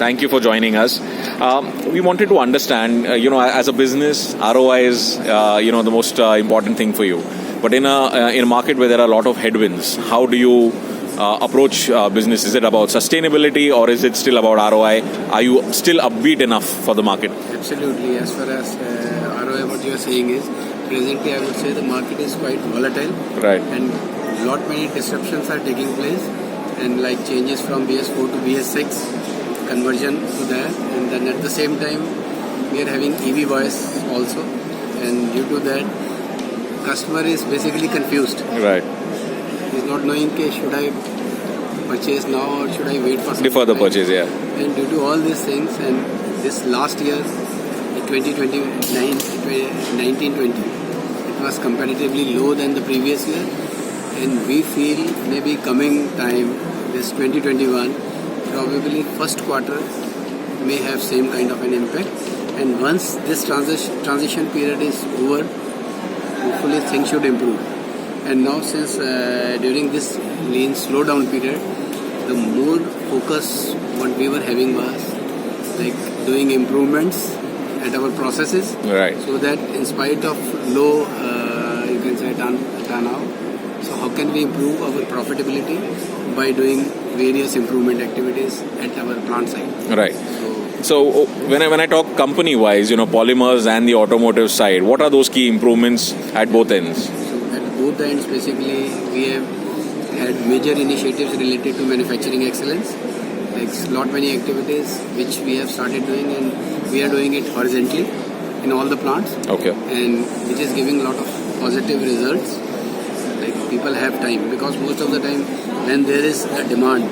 Thank you for joining us. We wanted to understand, as a business, ROI is, the most important thing for you. But in a market where there are a lot of headwinds, how do you approach business? Is it about sustainability or is it still about ROI? Are you still upbeat enough for the market? Absolutely. As far as ROI, what you are saying is, presently I would say the market is quite volatile. Right. And lot many disruptions are taking place, and like changes from BS4 to BS6, conversion to that, and then at the same time we are having EV voice also, and due to that customer is basically confused. Right. He's not knowing, okay, should I purchase now or should I wait for some Defer the time? purchase, yeah. And due to all these things, and this last year, 1920, it was comparatively low than the previous year, and we feel maybe coming time, this 2021, probably first quarter may have same kind of an impact, and once this transition period is over, hopefully things should improve. And now since during this lean slowdown period, the more focus what we were having was like doing improvements at our processes, Right. so that in spite of low, you can say turnout, so how can we improve our profitability by doing various improvement activities at our plant site. Right. So when I talk company-wise, polymers and the automotive side, what are those key improvements at both ends? So at both ends, basically, we have had major initiatives related to manufacturing excellence, like lot many activities which we have started doing, and we are doing it horizontally in all the plants. Okay. And which is giving a lot of positive results. Like people have time, because most of the time when there is a demand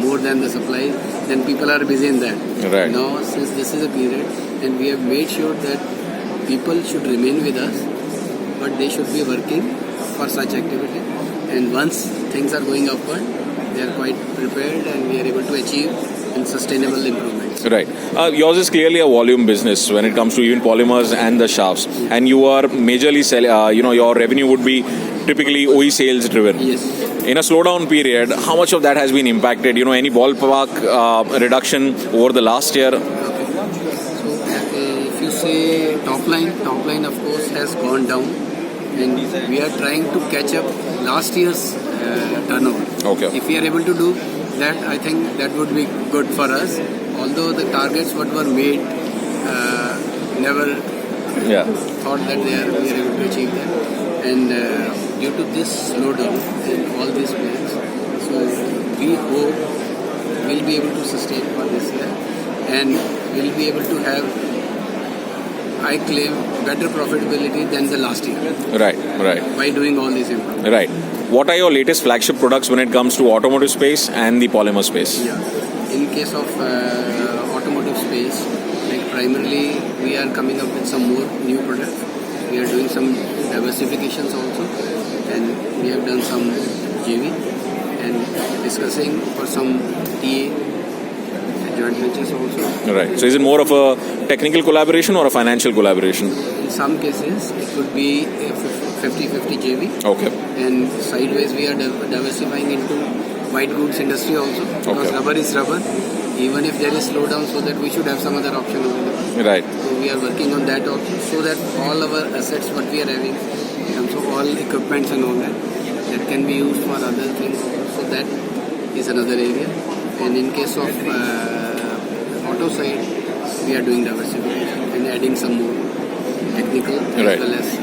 more than the supply, then people are busy in that. Right. Now, since this is a period, and we have made sure that people should remain with us, but they should be working for such activity. And once things are going upward, they are quite prepared, and we are able to achieve sustainable improvements. Right. Yours is clearly a volume business when it comes to even polymers and the shafts. And you are majorly your revenue would be typically OE sales driven. Yes. In a slowdown period, how much of that has been impacted? Any ballpark reduction over the last year? Okay. So if you say top line of course has gone down, and we are trying to catch up last year's turnover. Okay. If we are able to do that, I think that would be good for us. Although the targets what were made never thought that we are able to achieve that. And due to this slowdown and all these plans, so we hope we'll be able to sustain for this year, and we'll be able to have, I claim, better profitability than the last year. Right. By doing all these improvements. Right. What are your latest flagship products when it comes to automotive space and the polymer space? Yeah. In case of automotive space, like primarily we are coming up with some more new products. We are doing some diversifications also, and we have done some JV and discussing for some TA joint ventures also. Right. So is it more of a technical collaboration or a financial collaboration? In some cases, it could be a 50-50 JV. Okay. And sideways we are diversifying into white goods industry also, because rubber is rubber. Even if there is slowdown, so that we should have some other option available. Right. So we are working on that also, so that all our assets what we are having, so all equipments and all that can be used for other things. So that is another area. And in case of auto side, we are doing diversification and adding some more technical as well as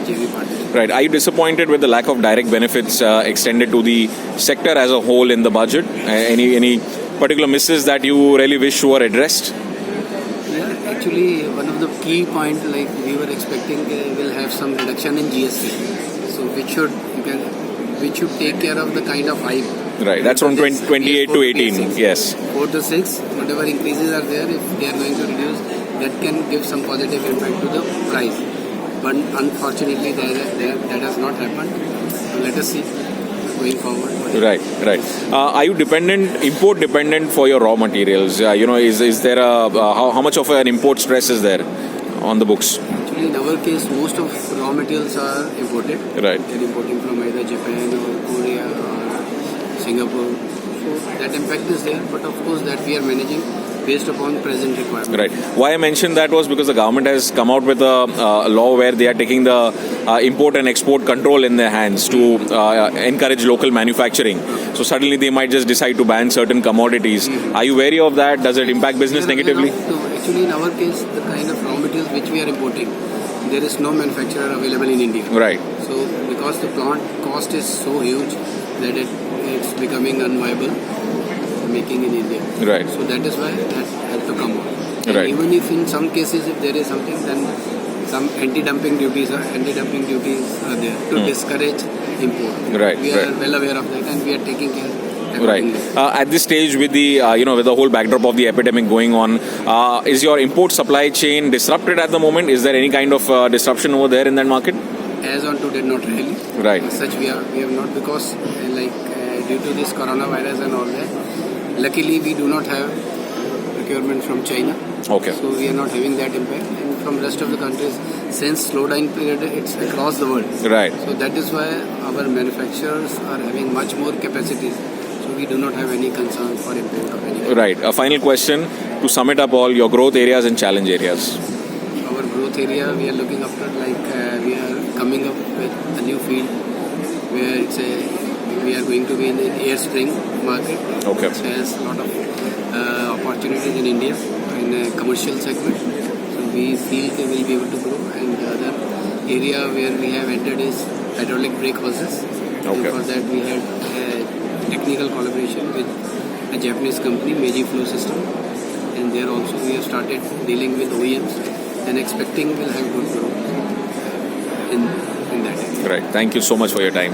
JV partners. Right. Are you disappointed with the lack of direct benefits extended to the sector as a whole in the budget? Any particular misses that you really wish were addressed? Yeah, actually, one of the key points, like we were expecting, will have some reduction in GST. So which should take care of the kind of hype. Right. That's from 28 to 18. Yes. 4 to 6, whatever increases are there, if they are going to reduce, that can give some positive impact to the price. But unfortunately, that has not happened. So let us see going forward. Right. Are you import dependent for your raw materials? Is there how much of an import stress is there on the books? Actually, in our case, most of raw materials are imported. Right. They're importing from either Japan or Korea or Singapore. So that impact is there, but of course that we are managing. based upon present requirement. Right. Why I mentioned that was because the government has come out with a law where they are taking the import and export control in their hands to encourage local manufacturing. So suddenly they might just decide to ban certain commodities. Are you wary of that? Does it impact business negatively? Actually, in our case, the kind of raw materials which we are importing, there is no manufacturer available in India. Right. So because the plant cost is so huge that it's becoming unviable making in India. Right. So that is why that has to come out. And Right. even if in some cases if there is something, then some anti-dumping duties are there to discourage import. Right, We are right. well aware of that and we are taking care. Right. accordingly. At this stage, with the with the whole backdrop of the epidemic going on, is your import supply chain disrupted at the moment? Is there any kind of disruption over there in that market? As on today, not really. Right. As such, we have not because due to this coronavirus and all that. Luckily, we do not have procurement from China, Okay. so we are not having that impact. And from rest of the countries, since slowdown period, it's across the world. Right. So that is why our manufacturers are having much more capacities. So we do not have any concern for import of any. Right. A final question to sum it up all: your growth areas and challenge areas. Our growth area, we are looking after we are coming up with a new field where we are going to be in the air spring market. Okay. Which has a lot of opportunities in India in a commercial segment. So we feel they will be able to grow. And the other area where we have entered is hydraulic brake hoses. Okay. And for that we had technical collaboration with a Japanese company, Meiji Flow System. And there also we have started dealing with OEMs and expecting we'll have good growth in that area. Right. Thank you so much for your time.